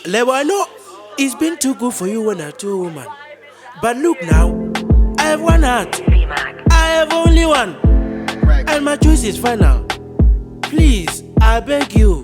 Lebo, I know it's been too good for you when I two woman. But look now, I have one heart. I have only one. And my choice is final. Please, I beg you.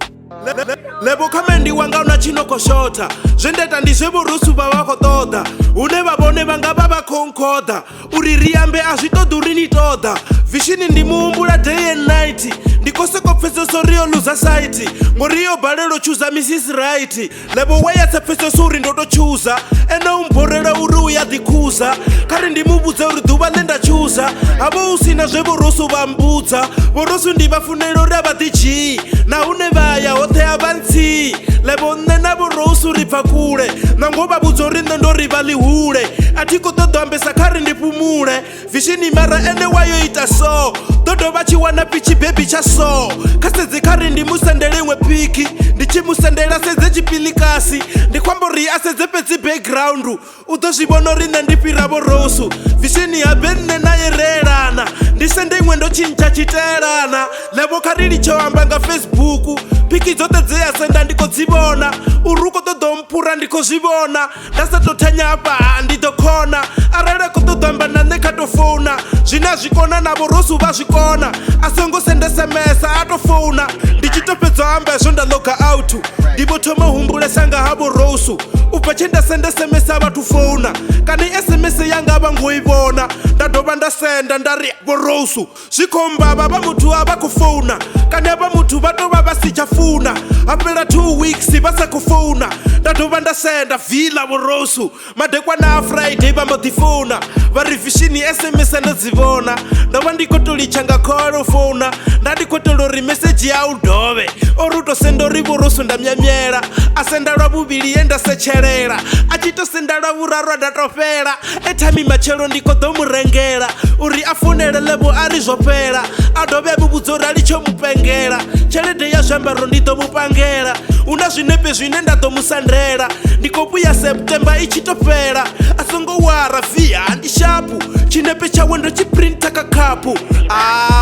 Lebo kamendi wanga unachinoko shota. Zendeta ndizebo rusuba wako toda. Uneba bone banga baba konkoda. Uririambe azito durini toda. Vishini ndi muumbula day and night. Ndikose kopfeso sorio luza sight. Ngorio balelo chuza Mrs. Right. Lebo waya sepfeso suri ndoto chuza. Ena umborela uru ya dikuza. Kari ndi mubuze uri duba lenda chuza. Abo usina zebo rusuba mbuza. Borosu ndiba funelo raba dichi. Na unebaya ote abansi. Lebo nena borosu ripa kule. Nangoba buzorinde ndo ribali hule. Atiko todo ambesa kari ndipumule. Vishini mara ene wayo itaso. Dodo bachi wana pichi baby chaso. Kaseze kari ndi musendelewe piki. Ndichi musendela seze chipilikasi. Ndikwambori aseze pezi background. Utoshi rinda ndipira borosu. Vishini abene na yerelana. Ndisende mwendo chincha chiterana. Lebo karili choambanga Facebook. Piki zote zea senda ndiko zibona. Uruko todo mpura ndiko zibona. Dasa totanya hapa ndito kona. Arele kutodomba na nekatofona. Jina jikona na borosu bashikona. Asongo sende semesa atofona. Ndichitopezo ambe zonda loka autu. Dibotomo humbule sanga habo rosu. Upachenda sende semesa batufona. Kani SMS yanga abanguibona. Ndadoba ndasenda ndari borosu. Zikomba baba mutu abakufona. Kani aba mutu badoba basichafuna. Apela 2 weeks basa kufona. Ndadoba ndasenda vila borosu. Madekwa na Friday bambotifona. Varifishini SMS ndazivona. Ndawa ndikotoli changa koro fona. Ndadikotolori message ya udove. Oruto sendori borosu ndamyamyera. Asenda rabubili enda secherera. Achito senda raburarwa datofera. Etami machelo ndikodomu rengera. Uri afunere lebo arizopera. Adobe bubuzora licho mupengera. Chelede ya shambaro ndito mupangera. Unazvinepe zvinenda tomusandrera. Ndikopu ya September ichitopera. Asongo wara via andishapu. Chinepe cha wendo chiprinta kakapu.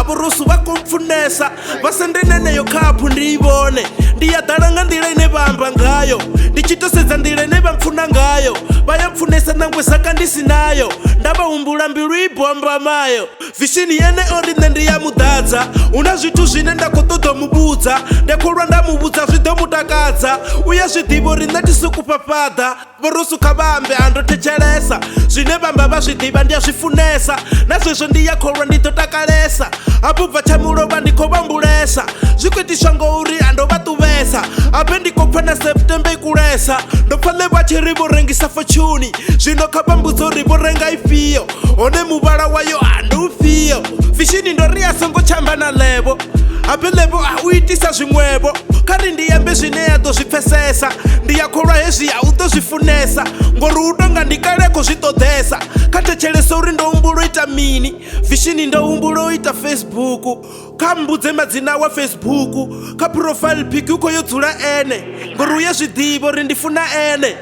Borosu bakumfunesa. Vasendenene yo kapu ndibone. Ndiyadalanga ndile nebamba ngayo. Ndichitoseza ndile nebamfuna ngayo. Bayamfunesa nangwe saka ndisinayo. Ndaba umbula mbiru ibomba mayo. Vishini ene orine ndiya mudaza. Unazvitu zvinenda kotodo mubudza. Ndekulwa ndamubudza zvidomutakaza. Uya zvidivo rine tisukupapada. Borosu kabambe andotechelesa. Zvine bamba bazvidiva ndiyazvifunesa. Nazvezvo ndiyakolwa nditotakalesa. Abubva chamuroba ndikobambulesa. Zvikwitiswa ngouri andovatuvesa. Abe ndikopfa na September ikulesa. Ndopfaleva chirivo rengisa fortune. Zvino kabambudzo rivo renga ifiyo. One muvara wayo andufiyo. Vishini ndoriya songo chamba na lebo. Abe lebo uitisa zvimwevo. Kari ndiyambe zvine yatozvipfesesa. Ndiyakolwa hezvi autozvifunesa. Ngori udonga ndikaleko zvitodhesa. Katecheleso uri ndoumbulo ita mini. Vishini ndoumbulo ita Facebook. Kambudze madzina wa Facebook. Ka profile pic uko yodzula ene. Ngori uye zvidivo rindifuna ene.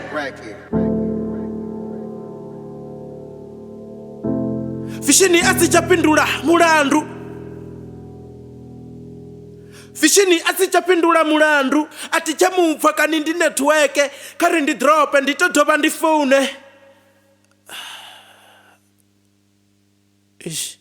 Vishini asichapindula mulandu. Vishini asichapindula mulandu. Atichamupfa kani ndi network. Kari ndi drop nditodoba ndifune. Ish.